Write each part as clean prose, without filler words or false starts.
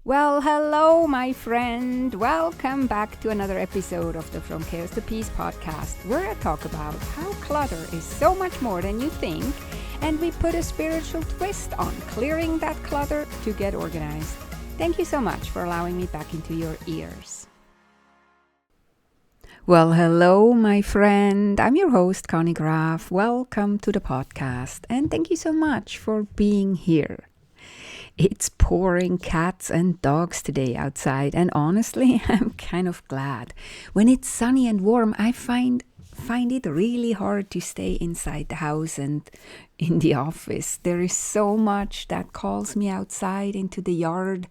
Well, hello, my friend. Welcome back to another episode of the From Chaos to Peace podcast, where I talk about how clutter is so much more than you think, and we put a spiritual twist on clearing that clutter to get organized. Thank you so much for allowing me back into your ears. Well, hello, my friend. I'm your host, Conny Graf. Welcome to the podcast, and thank you so much for being here. It's pouring cats and dogs today outside, and honestly, I'm kind of glad. When it's sunny and warm, I find it really hard to stay inside the house and in the office. There is so much that calls me outside into the yard.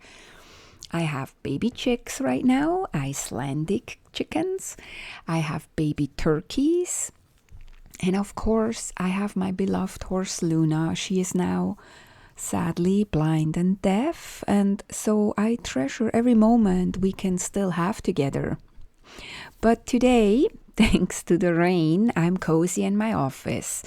I have baby chicks right now, Icelandic chickens. I have baby turkeys. And of course, I have my beloved horse Luna. She is now sadly blind and deaf, and so I treasure every moment we can still have together. But today, thanks to the rain, I'm cozy in my office.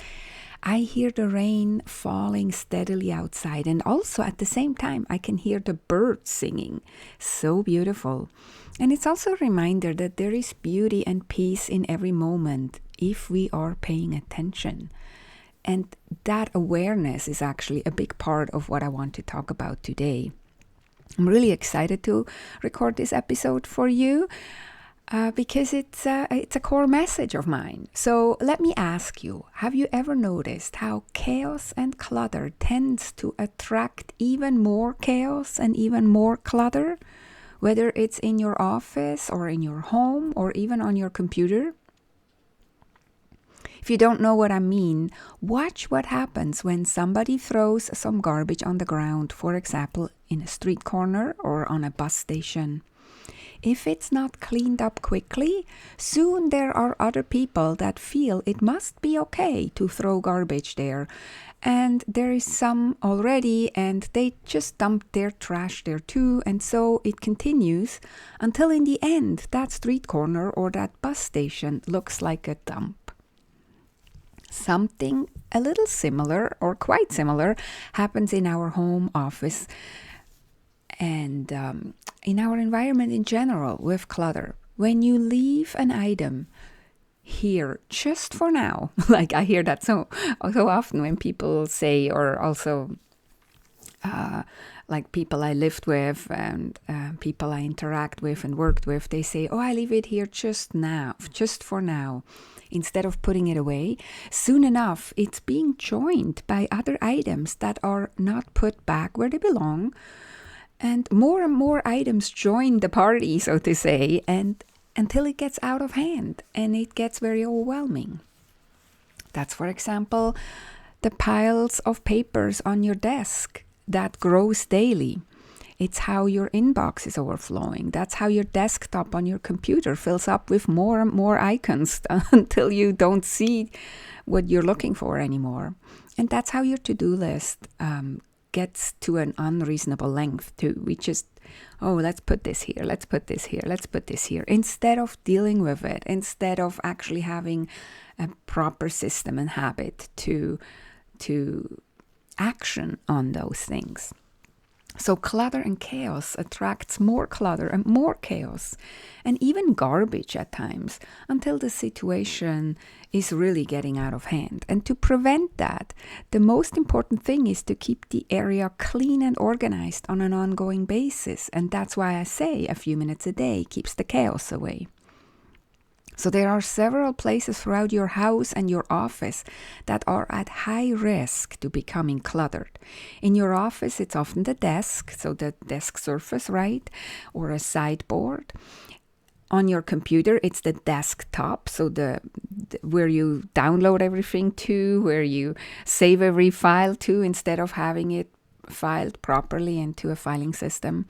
I hear the rain falling steadily outside, and also at the same time I can hear the birds singing. So beautiful. And it's also a reminder that there is beauty and peace in every moment if we are paying attention. And that awareness is actually a big part of what I want to talk about today. I'm really excited to record this episode for you because it's a core message of mine. So let me ask you, have you ever noticed how chaos and clutter tends to attract even more chaos and even more clutter? Whether it's in your office or in your home or even on your computer? If you don't know what I mean, watch what happens when somebody throws some garbage on the ground, for example, in a street corner or on a bus station. If it's not cleaned up quickly, soon there are other people that feel it must be okay to throw garbage there. And there is some already, and they just dump their trash there too, and so it continues until in the end that street corner or that bus station looks like a dump. Something a little similar or quite similar happens in our home office and in our environment in general with clutter. When you leave an item here just for now, like I hear that so often when people say, or also like people I lived with and people I interact with and worked with, they say, oh, I leave it here just for now. Instead of putting it away, soon enough, it's being joined by other items that are not put back where they belong. And more items join the party, so to say, and until it gets out of hand and it gets very overwhelming. That's, for example, the piles of papers on your desk that grows daily. It's how your inbox is overflowing. That's how your desktop on your computer fills up with more and more icons until you don't see what you're looking for anymore. And that's how your to-do list gets to an unreasonable length too. We just, let's put this here, let's put this here, let's put this here, instead of dealing with it, instead of actually having a proper system and habit to action on those things. So clutter and chaos attracts more clutter and more chaos, and even garbage at times, until the situation is really getting out of hand. And to prevent that, the most important thing is to keep the area clean and organized on an ongoing basis. And that's why I say a few minutes a day keeps the chaos away. So there are several places throughout your house and your office that are at high risk to becoming cluttered. In your office, it's often the desk, so the desk surface, right? Or a sideboard. On your computer, it's the desktop, so the where you download everything to, where you save every file to, instead of having it filed properly into a filing system.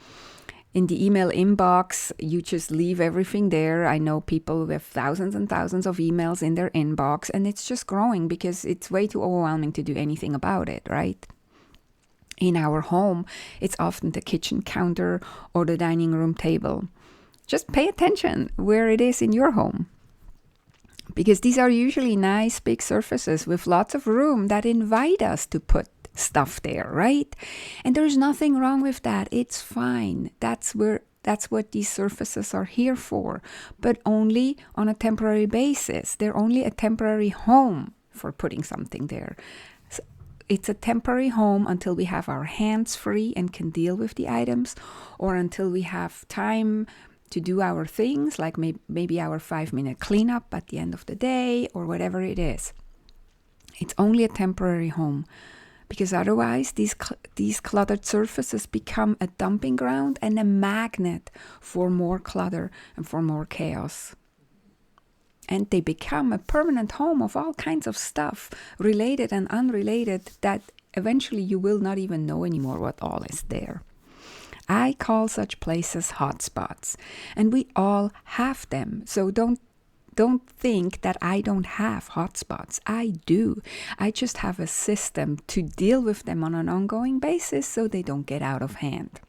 In the email inbox, you just leave everything there. I know people with thousands and thousands of emails in their inbox, and it's just growing because it's way too overwhelming to do anything about it, right? In our home, it's often the kitchen counter or the dining room table. Just pay attention where it is in your home, because these are usually nice big surfaces with lots of room that invite us to put stuff there, right? And there's nothing wrong with that. It's fine. That's what these surfaces are here for, but only on a temporary basis. They're only a temporary home for putting something there. So it's a temporary home until we have our hands free and can deal with the items, or until we have time to do our things, like maybe our 5-minute cleanup at the end of the day, or whatever it is. It's only a temporary home, because otherwise these cluttered surfaces become a dumping ground and a magnet for more clutter and for more chaos. And they become a permanent home of all kinds of stuff, related and unrelated, that eventually you will not even know anymore what all is there. I call such places hotspots, and we all have them. So don't think that I don't have hotspots. I do. I just have a system to deal with them on an ongoing basis so they don't get out of hand.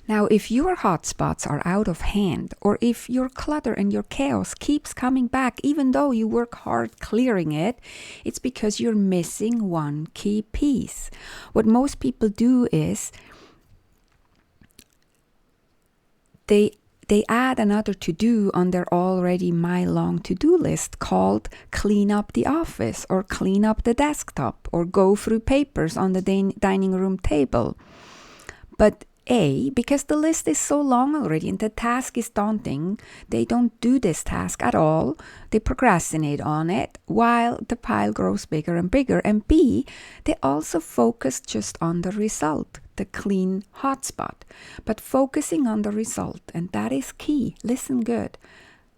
Now, if your hotspots are out of hand, or if your clutter and your chaos keeps coming back even though you work hard clearing it, it's because you're missing one key piece. What most people do is they add another to-do on their already mile-long to-do list called clean up the office, or clean up the desktop, or go through papers on the dining room table. But because the list is so long already and the task is daunting, they don't do this task at all. They procrastinate on it while the pile grows bigger and bigger. And B, they also focus just on the result, the clean hotspot. But focusing on the result, and that is key, listen good,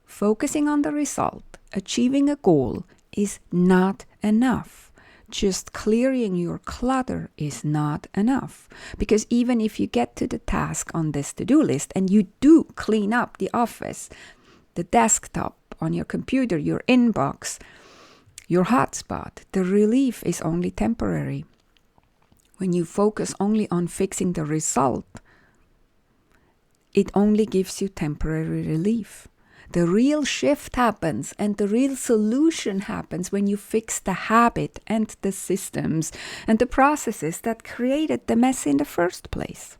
focusing on the result, achieving a goal, is not enough. Just clearing your clutter is not enough, because even if you get to the task on this to-do list and you do clean up the office, the desktop, on your computer, your inbox, your hotspot, the relief is only temporary. When you focus only on fixing the result, it only gives you temporary relief. The real shift happens and the real solution happens when you fix the habit and the systems and the processes that created the mess in the first place.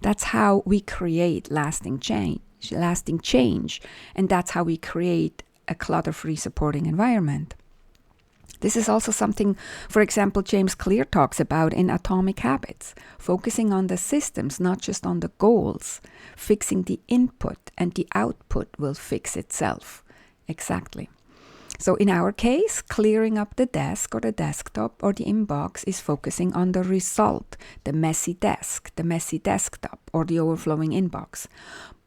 That's how we create lasting change, and that's how we create a clutter-free supporting environment. This is also something, for example, James Clear talks about in Atomic Habits, focusing on the systems, not just on the goals. Fixing the input and the output will fix itself. Exactly. So in our case, clearing up the desk or the desktop or the inbox is focusing on the result, the messy desk, the messy desktop, or the overflowing inbox.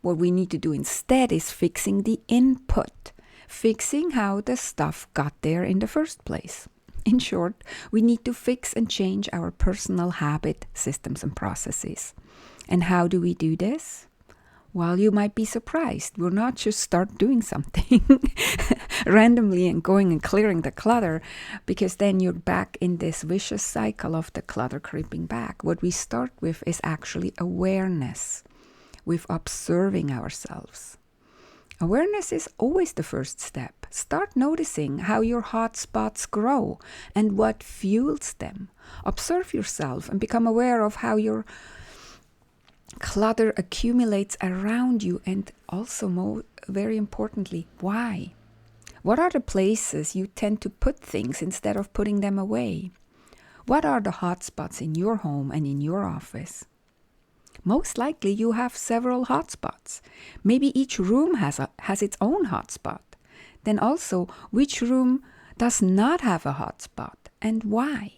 What we need to do instead is fixing the input, fixing how the stuff got there in the first place. In short, we need to fix and change our personal habit, systems, and processes. And how do we do this? Well, you might be surprised. We'll not just start doing something randomly and going and clearing the clutter, because then you're back in this vicious cycle of the clutter creeping back. What we start with is actually awareness, with observing ourselves. Awareness is always the first step. Start noticing how your hot spots grow and what fuels them. Observe yourself and become aware of how your clutter accumulates around you, and also, very importantly, why. What are the places you tend to put things instead of putting them away? What are the hot spots in your home and in your office? Most likely you have several hotspots. Maybe each room has its own hotspot. Then also, which room does not have a hotspot and why?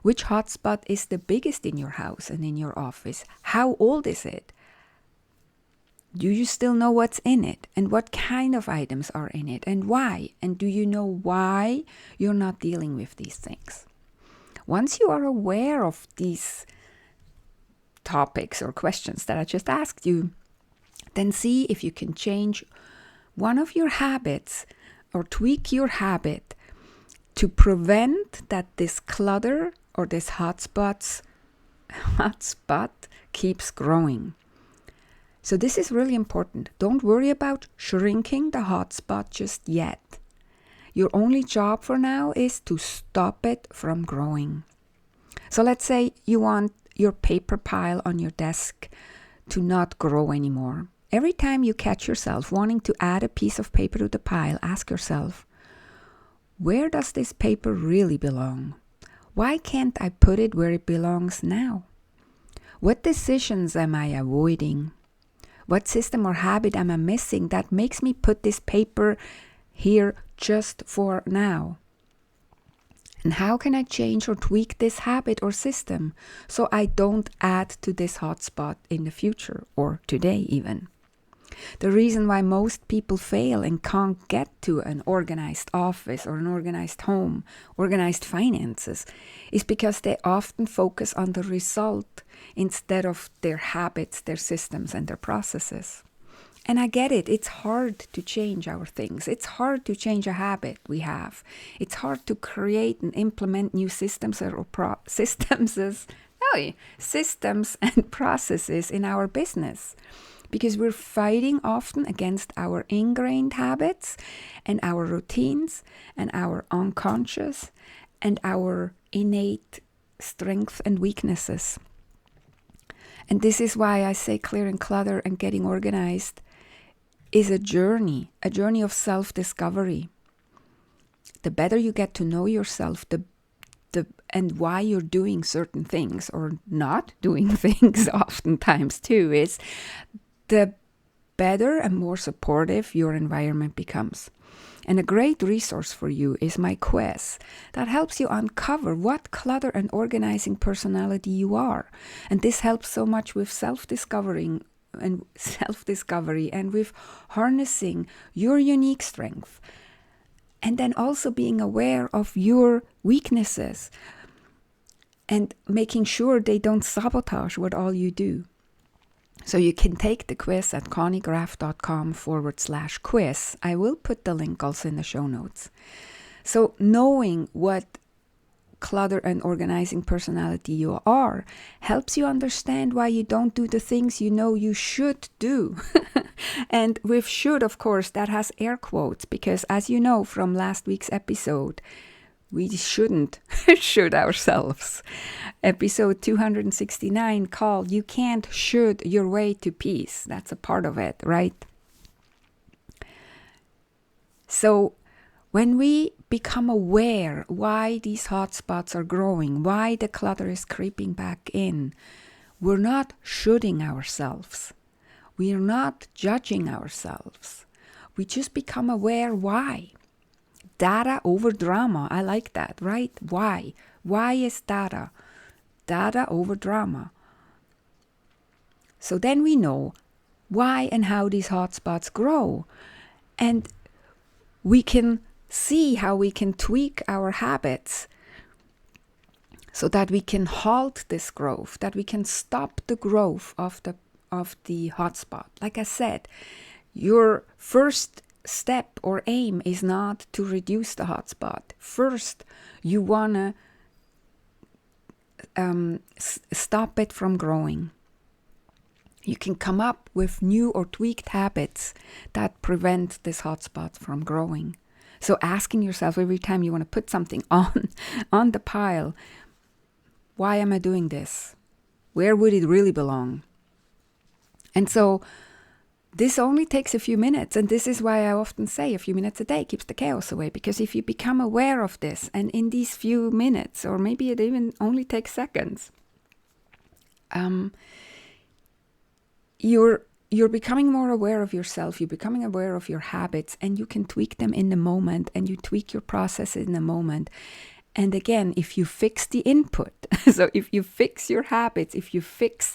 Which hotspot is the biggest in your house and in your office? How old is it? Do you still know what's in it and what kind of items are in it and why? And do you know why you're not dealing with these things? Once you are aware of these topics or questions that I just asked you, then see if you can change one of your habits or tweak your habit to prevent that this clutter or this hotspot keeps growing. So this is really important. Don't worry about shrinking the hotspot just yet. Your only job for now is to stop it from growing. So let's say you want your paper pile on your desk to not grow anymore. Every time you catch yourself wanting to add a piece of paper to the pile, ask yourself, where does this paper really belong? Why can't I put it where it belongs now? What decisions am I avoiding? What system or habit am I missing that makes me put this paper here just for now? And how can I change or tweak this habit or system so I don't add to this hotspot in the future or today even? The reason why most people fail and can't get to an organized office or an organized home, organized finances, is because they often focus on the result instead of their habits, their systems, and their processes. And I get it. It's hard to change our things. It's hard to change a habit we have. It's hard to create and implement new systems and processes in our business. Because we're fighting often against our ingrained habits and our routines and our unconscious and our innate strengths and weaknesses. And this is why I say clearing clutter and getting organized is a journey of self-discovery. The better you get to know yourself, and why you're doing certain things or not doing things oftentimes too, is the better and more supportive your environment becomes. And a great resource for you is my quiz that helps you uncover what clutter and organizing personality you are. And this helps so much with self-discovery and with harnessing your unique strength. And then also being aware of your weaknesses and making sure they don't sabotage what all you do. So you can take the quiz at connygraf.com/quiz. I will put the link also in the show notes. So knowing what clutter and organizing personality you are helps you understand why you don't do the things you know you should do. And with should, of course, that has air quotes, because as you know from last week's episode, we shouldn't should ourselves. Episode 269 called You Can't Should Your Way to Peace. That's a part of it, right? So when we become aware why these hotspots are growing, why the clutter is creeping back in, we're not shoulding ourselves. We are not judging ourselves. We just become aware why. Data over drama. I like that, right? Why? Why is data? Data over drama. So then we know why and how these hotspots grow. And we can see how we can tweak our habits so that we can halt this growth, that we can stop the growth of the hotspot. Like I said, your first step or aim is not to reduce the hotspot. First, you want to stop it from growing. You can come up with new or tweaked habits that prevent this hotspot from growing. So asking yourself every time you want to put something on the pile, why am I doing this? Where would it really belong? And so this only takes a few minutes, and this is why I often say a few minutes a day keeps the chaos away, because if you become aware of this, and in these few minutes, or maybe it even only takes seconds, you're becoming more aware of yourself, you're becoming aware of your habits, and you can tweak them in the moment, and you tweak your process in the moment. And again, if you fix the input, so if you fix your habits, if you fix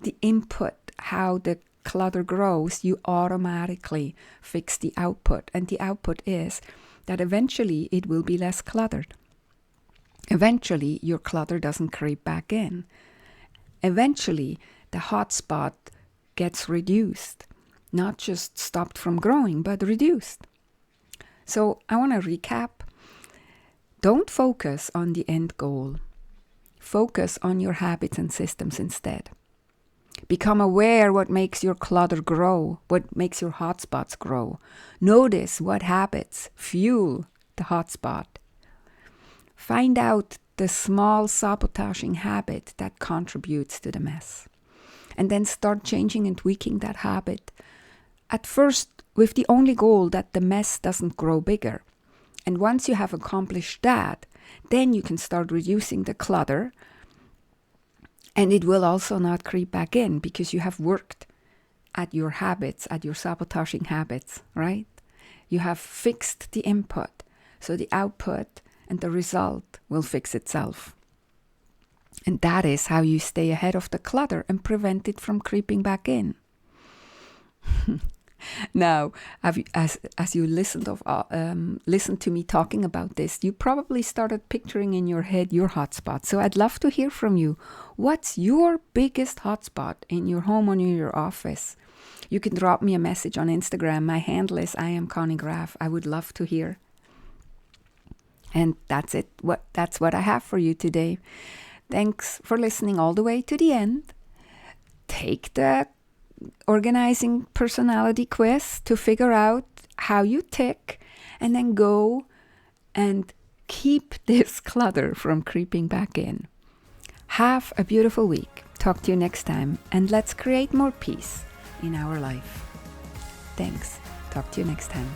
the input, how the clutter grows, you automatically fix the output. And the output is that eventually it will be less cluttered. Eventually your clutter doesn't creep back in. Eventually the hotspot gets reduced, not just stopped from growing, but reduced. So I want to recap. Don't focus on the end goal. Focus on your habits and systems instead. Become aware what makes your clutter grow, what makes your hotspots grow. Notice what habits fuel the hotspot. Find out the small sabotaging habit that contributes to the mess. And then start changing and tweaking that habit. At first, with the only goal that the mess doesn't grow bigger. And once you have accomplished that, then you can start reducing the clutter. And it will also not creep back in because you have worked at your habits, at your sabotaging habits, right? You have fixed the input, so the output and the result will fix itself. And that is how you stay ahead of the clutter and prevent it from creeping back in. Now, as you listened to me talking about this, you probably started picturing in your head your hotspot. So I'd love to hear from you. What's your biggest hotspot in your home or in your office? You can drop me a message on Instagram. My handle is I am Conny Graf. I would love to hear. And that's it. That's what I have for you today. Thanks for listening all the way to the end. Take the organizing personality quiz to figure out how you tick, and then go and keep this clutter from creeping back in. Have a beautiful week. Talk to you next time, and let's create more peace in our life. Thanks. Talk to you next time.